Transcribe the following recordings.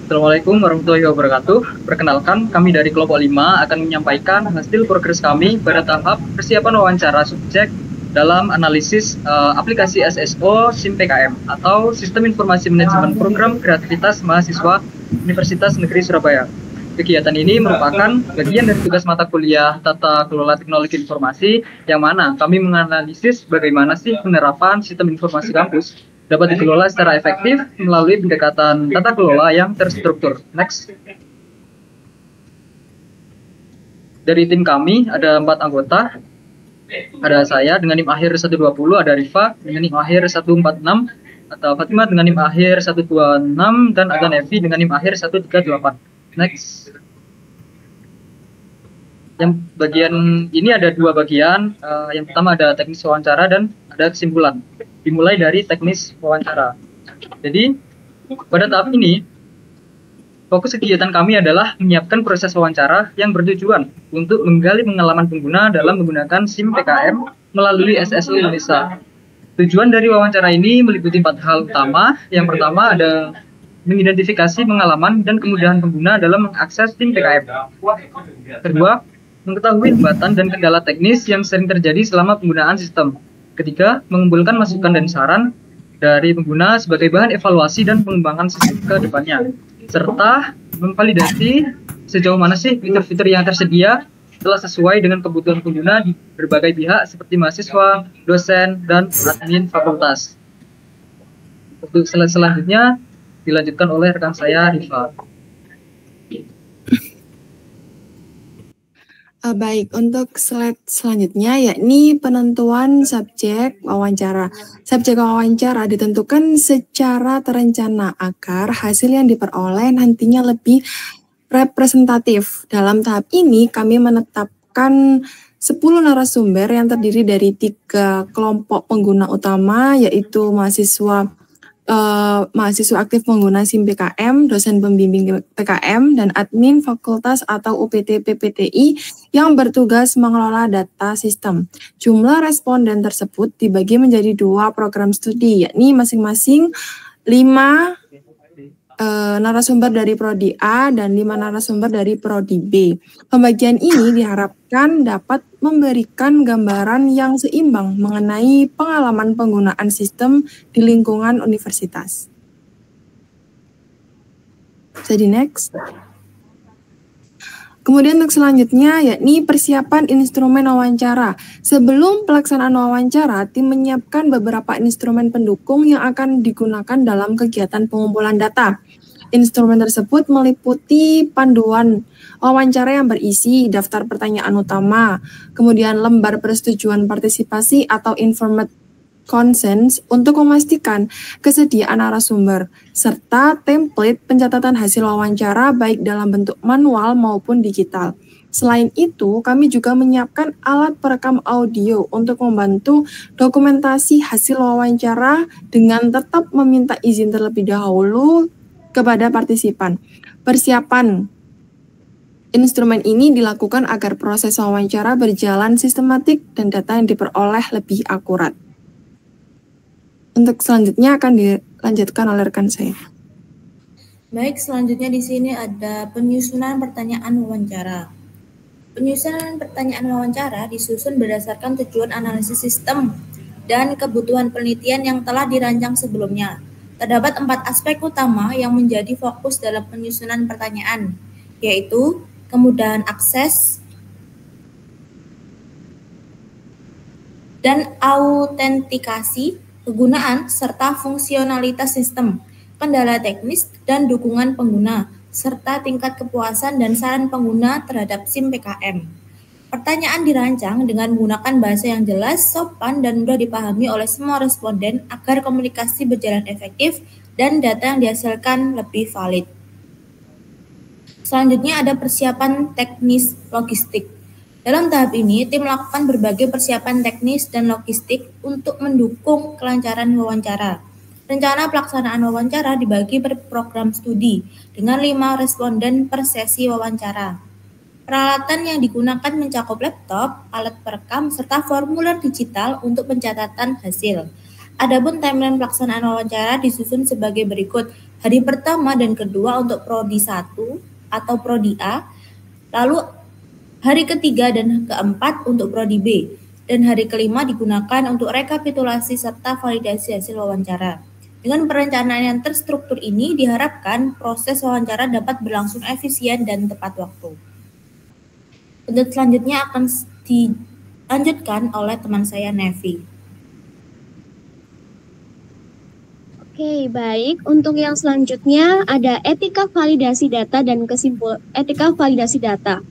Assalamualaikum warahmatullahi wabarakatuh. Perkenalkan, kami dari kelompok 5 akan menyampaikan hasil progres kami pada tahap persiapan wawancara subjek dalam analisis aplikasi SSO SIM PKM atau Sistem Informasi Manajemen Program Kreativitas Mahasiswa Universitas Negeri Surabaya. Kegiatan ini merupakan bagian dari tugas mata kuliah Tata Kelola Teknologi Informasi, yang mana kami menganalisis bagaimana sih penerapan sistem informasi kampus dapat dikelola secara efektif melalui pendekatan tata kelola yang terstruktur. Next. Dari tim kami ada 4 anggota. Ada saya dengan NIM akhir 120, ada Rifa dengan NIM akhir 146, atau Fatimah dengan NIM akhir 126, dan ada Nevi dengan NIM akhir 138. Next. Yang bagian ini ada 2 bagian. Yang pertama ada teknis wawancara dan ada kesimpulan. Dimulai dari teknis wawancara. Jadi, pada tahap ini, fokus kegiatan kami adalah menyiapkan proses wawancara yang bertujuan untuk menggali pengalaman pengguna dalam menggunakan SIM PKM melalui SSO Indonesia. Tujuan dari wawancara ini meliputi 4 hal utama. Yang pertama ada mengidentifikasi pengalaman dan kemudahan pengguna dalam mengakses SIM PKM. Kedua, mengetahui hambatan dan kendala teknis yang sering terjadi selama penggunaan sistem. Ketiga, mengumpulkan masukan dan saran dari pengguna sebagai bahan evaluasi dan pengembangan sistem ke depannya, serta memvalidasi sejauh mana sih fitur-fitur yang tersedia telah sesuai dengan kebutuhan pengguna di berbagai pihak seperti mahasiswa, dosen, dan admin fakultas. Untuk slide selanjutnya dilanjutkan oleh rekan saya, Rifa. Baik, untuk slide selanjutnya yakni penentuan subjek wawancara. Subjek wawancara ditentukan secara terencana agar hasil yang diperoleh nantinya lebih representatif. Dalam tahap ini kami menetapkan 10 narasumber yang terdiri dari 3 kelompok pengguna utama, yaitu mahasiswa aktif pengguna SIM PKM, dosen pembimbing PKM, dan admin fakultas atau UPT PPTI yang bertugas mengelola data sistem. Jumlah responden tersebut dibagi menjadi 2 program studi, yakni masing-masing 5 narasumber dari Prodi A dan 5 narasumber dari Prodi B. Pembagian ini diharapkan dapat memberikan gambaran yang seimbang mengenai pengalaman penggunaan sistem di lingkungan universitas. Jadi next. Kemudian untuk selanjutnya yakni persiapan instrumen wawancara. Sebelum pelaksanaan wawancara, tim menyiapkan beberapa instrumen pendukung yang akan digunakan dalam kegiatan pengumpulan data. Instrumen tersebut meliputi panduan wawancara yang berisi daftar pertanyaan utama, kemudian lembar persetujuan partisipasi atau informed consent untuk memastikan kesediaan narasumber, serta template pencatatan hasil wawancara baik dalam bentuk manual maupun digital. Selain itu, kami juga menyiapkan alat perekam audio untuk membantu dokumentasi hasil wawancara dengan tetap meminta izin terlebih dahulu kepada partisipan. Persiapan instrumen ini dilakukan agar proses wawancara berjalan sistematik dan data yang diperoleh lebih akurat. Untuk selanjutnya akan dilanjutkan oleh rekan saya. Baik, selanjutnya di sini ada penyusunan pertanyaan wawancara. Penyusunan pertanyaan wawancara disusun berdasarkan tujuan analisis sistem dan kebutuhan penelitian yang telah dirancang sebelumnya. Terdapat 4 aspek utama yang menjadi fokus dalam penyusunan pertanyaan, yaitu kemudahan akses dan autentikasi, kegunaan serta fungsionalitas sistem, kendala teknis dan dukungan pengguna, serta tingkat kepuasan dan saran pengguna terhadap SIM PKM. Pertanyaan dirancang dengan menggunakan bahasa yang jelas, sopan, dan mudah dipahami oleh semua responden agar komunikasi berjalan efektif dan data yang dihasilkan lebih valid. Selanjutnya ada persiapan teknis logistik. Dalam tahap ini, tim melakukan berbagai persiapan teknis dan logistik untuk mendukung kelancaran wawancara. Rencana pelaksanaan wawancara dibagi per program studi dengan 5 responden per sesi wawancara. Peralatan yang digunakan mencakup laptop, alat perekam, serta formulir digital untuk pencatatan hasil. Adapun timeline pelaksanaan wawancara disusun sebagai berikut. Hari pertama dan kedua untuk Prodi 1 atau Prodi A, lalu hari ketiga dan keempat untuk Prodi B, dan hari kelima digunakan untuk rekapitulasi serta validasi hasil wawancara. Dengan perencanaan yang terstruktur ini, diharapkan proses wawancara dapat berlangsung efisien dan tepat waktu. Untuk selanjutnya akan dilanjutkan oleh teman saya, Nevi. Oke, baik. Untuk yang selanjutnya ada etika validasi data dan etika validasi data.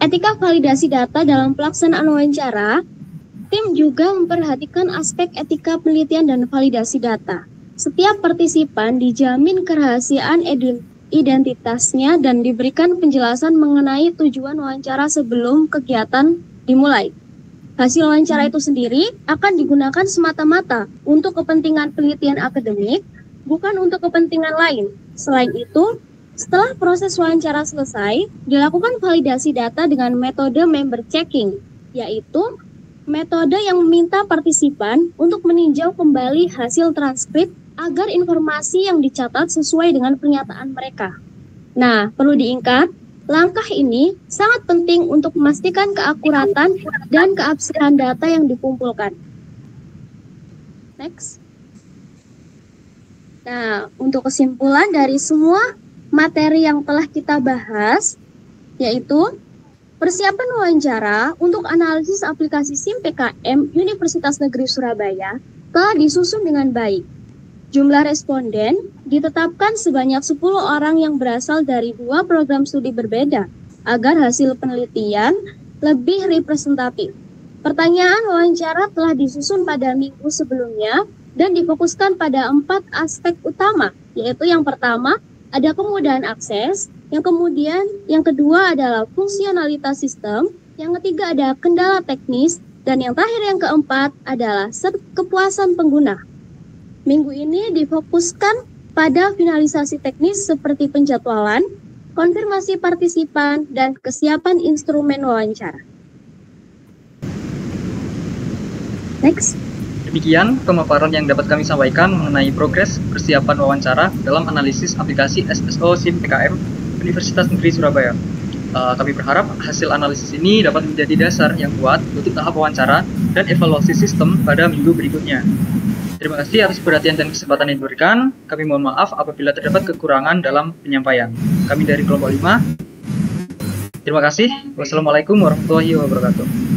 Etika validasi data dalam pelaksanaan wawancara, tim juga memperhatikan aspek etika penelitian dan validasi data. Setiap partisipan dijamin kerahasiaan identitasnya dan diberikan penjelasan mengenai tujuan wawancara sebelum kegiatan dimulai. Hasil wawancara itu sendiri akan digunakan semata-mata untuk kepentingan penelitian akademik, bukan untuk kepentingan lain. Selain itu, setelah proses wawancara selesai, dilakukan validasi data dengan metode member checking, yaitu metode yang meminta partisipan untuk meninjau kembali hasil transkrip agar informasi yang dicatat sesuai dengan pernyataan mereka. Nah, perlu diingat, langkah ini sangat penting untuk memastikan keakuratan dan keabsahan data yang dikumpulkan. Next. Nah, untuk kesimpulan dari semua materi yang telah kita bahas, yaitu persiapan wawancara untuk analisis aplikasi SIM PKM Universitas Negeri Surabaya telah disusun dengan baik. Jumlah responden ditetapkan sebanyak 10 orang yang berasal dari 2 program studi berbeda agar hasil penelitian lebih representatif. Pertanyaan wawancara telah disusun pada minggu sebelumnya dan difokuskan pada 4 aspek utama, yaitu yang pertama ada kemudahan akses, yang kedua adalah fungsionalitas sistem, yang ketiga ada kendala teknis, dan yang terakhir yang keempat adalah kepuasan pengguna. Minggu ini difokuskan pada finalisasi teknis seperti penjadwalan, konfirmasi partisipan, dan kesiapan instrumen wawancara. Next. Demikian pemaparan yang dapat kami sampaikan mengenai progres persiapan wawancara dalam analisis aplikasi SSO SIM PKM Universitas Negeri Surabaya. Kami berharap hasil analisis ini dapat menjadi dasar yang kuat untuk tahap wawancara dan evaluasi sistem pada minggu berikutnya. Terima kasih atas perhatian dan kesempatan yang diberikan. Kami mohon maaf apabila terdapat kekurangan dalam penyampaian. Kami dari kelompok 5. Terima kasih. Wassalamualaikum warahmatullahi wabarakatuh.